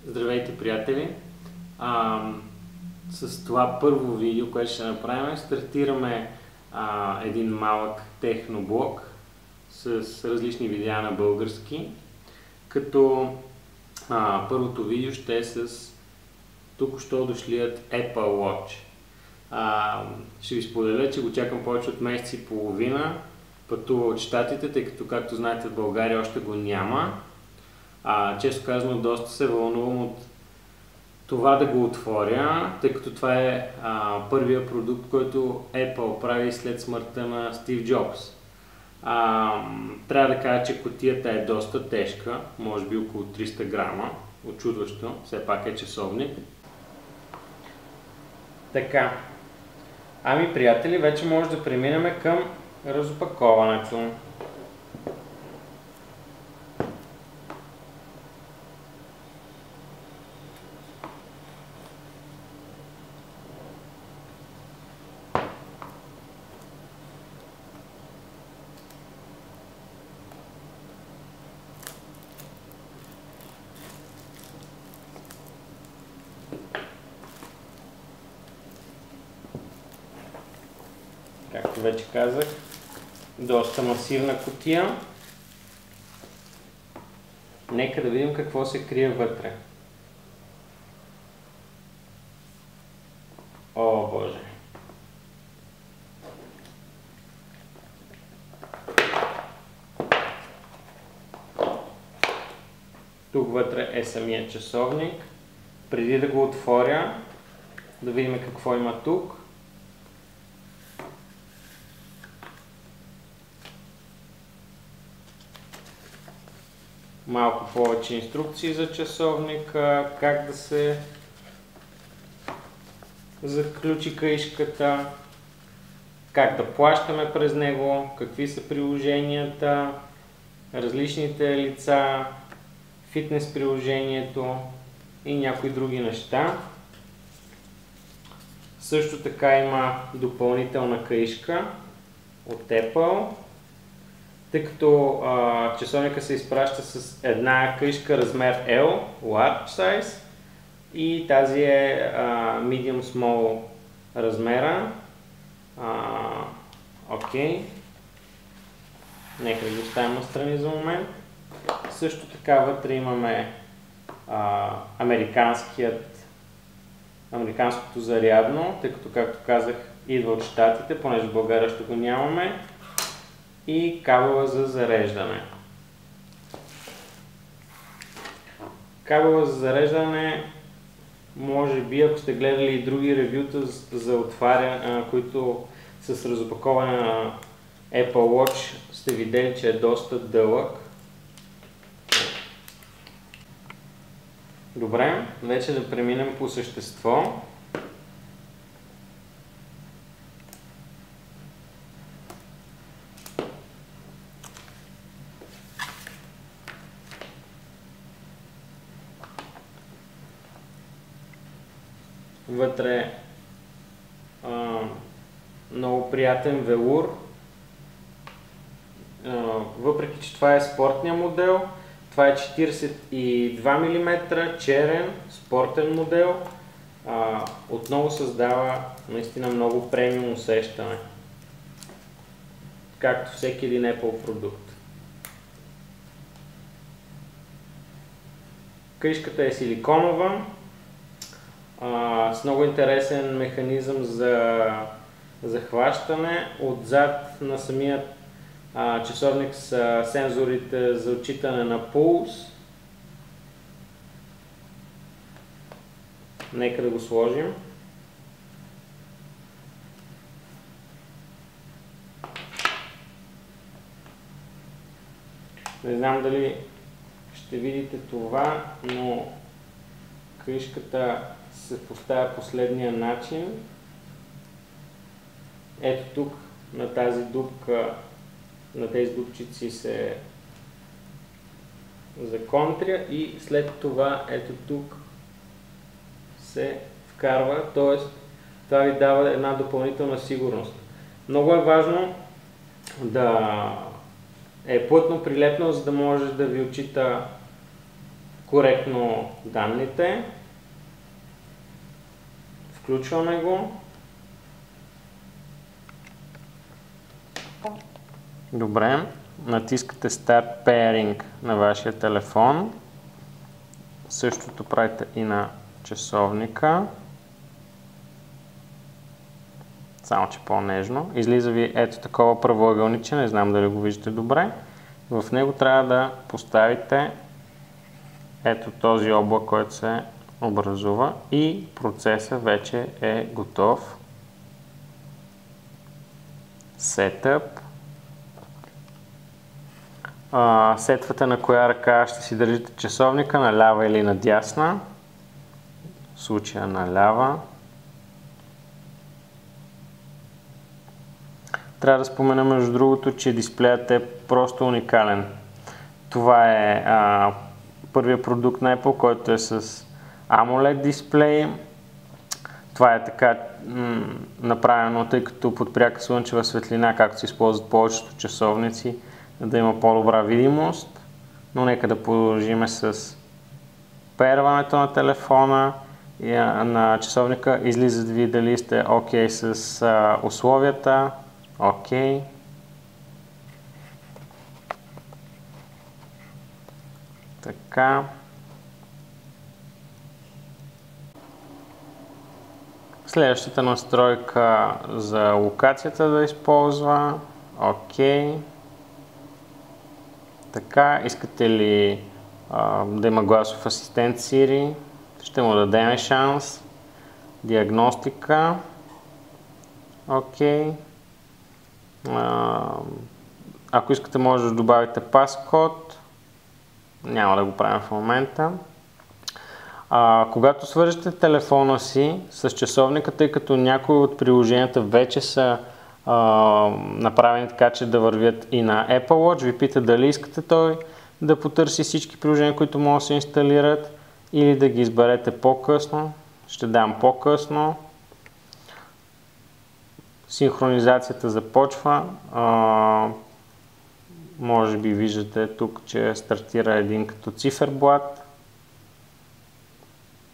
Здравейте, приятели! С това първо видео, което ще направим, стартираме един малък техноблог с различни видеа на български, като първото видео ще е с току-що дошлият Apple Watch. Ще ви споделя, че го чакам повече от месец и половина. Пътува от Щатите, тъй като, както знаете, в България още го няма. Често казано, доста се вълнувам от това да го отворя, тъй като това е първия продукт, който Apple прави след смъртта на Стив Джобс. Трябва да кажа, че кутията е доста тежка, може би около 300 грама, очудващо, все пак е часовник. Така, приятели, вече може да преминем към разопаковането. Както вече казах, доста масивна кутия. Нека да видим какво се крие вътре. О, Боже! Тук вътре е самия часовник. Преди да го отворя, да видим какво има тук. Малко повече инструкции за часовника, как да се заключи каишката, как да плащаме през него, какви са приложенията, различните лица, фитнес приложението и някои други неща. Също така има допълнителна каишка от Apple. Тъй като часовника се изпраща с една каишка размер L, Large Size, и тази е Medium Small размера. Окей. Нека да го оставим настрани за момент. Също така вътре имаме американското зарядно, тъй като, както казах, идва от Щатите, понеже в България ще го нямаме. И кабела за зареждане. Кабела за зареждане, може би, ако сте гледали и други ревюта за отваряне, които с разопаковане на Apple Watch, сте видели, че е доста дълъг. Добре, вече да преминем по същество. Вътре много приятен велур, въпреки че това е спортния модел, това е 42 мм, черен, спортен модел, отново създава наистина много премиум усещане, както всеки един Apple продукт. Каишката е силиконова, с много интересен механизъм за захващане. Отзад на самият часовник са сензорите за отчитане на пулс. Нека да го сложим. Не знам дали ще видите това, но каишката се поставя последния начин. Ето тук, на тази дупка, на тези дупчици се законтря и след това ето тук се вкарва, т.е. това ви дава една допълнителна сигурност. Много е важно да е плътно прилепнал, за да може да ви отчита коректно данните. Включваме го. Добре. Натискате Start Pairing на вашия телефон. Същото правите и на часовника. Само че по-нежно. Излиза ви ето такова правоъгълниче, не знам дали го виждате добре. В него трябва да поставите ето този облак, който се образува и процесът вече е готов. Setup. Сетвате на коя ръка ще си държите часовника, на лява или на дясна. В случая на лява. Трябва да спомена между другото, че дисплеят е просто уникален. Това е първият продукт на Apple, който е с AMOLED дисплей. Това е така направено, тъй като под пряка слънчева светлина, както се използват повечето часовници, да има по-добра видимост. Но нека да продължим с пейрването на телефона и на часовника. Излизат ви дали сте окей с условията. Окей. Така. Следващата настройка за локацията да използва. Окей. Така, искате ли да има гласов асистент Siri? Ще му дадем шанс. Диагностика. Окей. Ако искате, може да добавите паскод. Няма да го правим в момента. Когато свържете телефона си с часовника, тъй като някои от приложенията вече са направени така, че да вървят и на Apple Watch, ви пита дали искате той да потърси всички приложения, които могат да се инсталират, или да ги изберете по-късно. Ще дам по-късно. Синхронизацията започва. Може би виждате тук, че стартира един като циферблат.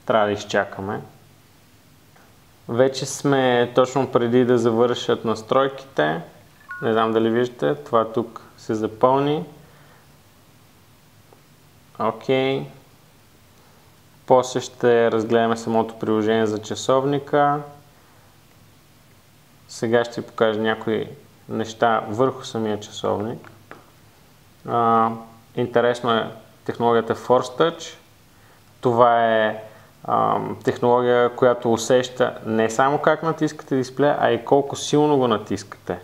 Трябва да изчакаме. Вече сме точно преди да завършат настройките. Не знам дали виждате, това тук се запълни. Окей. После ще разгледаме самото приложение за часовника. Сега ще ви покажа някои неща върху самия часовник. Интересно е технологията Force Touch. Това е технология, която усеща не само как натискате дисплея, а и колко силно го натискате.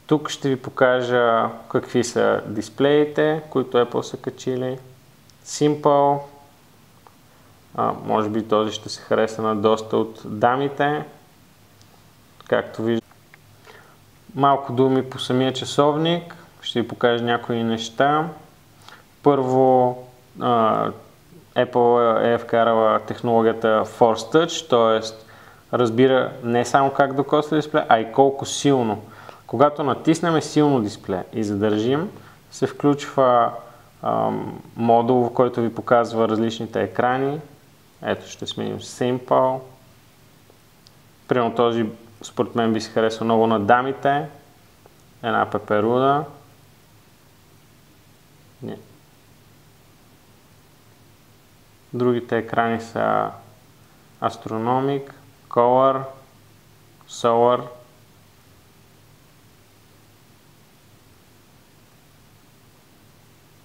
Тук ще ви покажа какви са дисплеите, които Apple са качили. Simple. Може би този ще се хареса на доста от дамите. Както виждате. Малко думи по самия часовник. Ще ви покажа някои неща. Първо, Apple е вкарала технологията Force Touch, т.е. разбира не само как докосва дисплея, а и колко силно. Когато натиснем силно дисплея и задържим, се включва модул, в който ви показва различните екрани. Ето ще сменим Simple. Примерно този според мен би се харесва много на дамите. Една пеперуда. Не. Другите екрани са Astronomic, Color, Solar.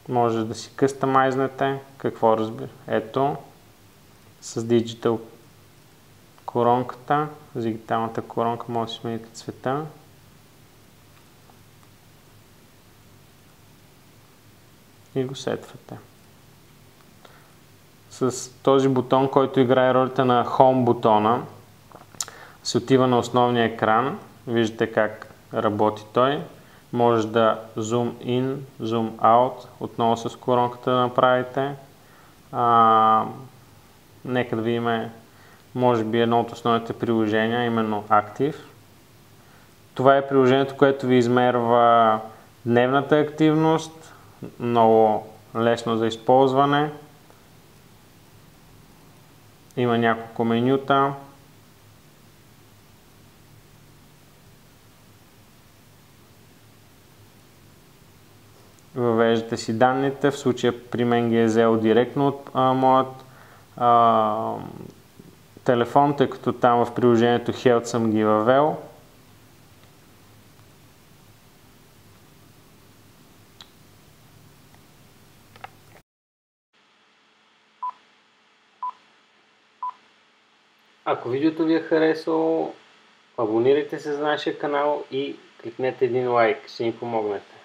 Може да си къстъмайзнете. Какво разбира? Ето, с Digital коронката, с дигиталната коронка може да си смените цвета. И го сетвате. С този бутон, който играе ролята на Home бутона, се отива на основния екран. Виждате как работи той. Може да zoom in, zoom out, отново с коронката да направите. Нека да видим, може би едно от основните приложения, именно Active. Това е приложението, което ви измерва дневната активност, много лесно за използване. Има няколко менюта. Въвеждате си данните, в случая при мен ги е взел директно от моят телефон, тъй като там в приложението Health съм ги въвел. Ако видеото ви е харесало, абонирайте се за нашия канал и кликнете един лайк, ще ни помогнете.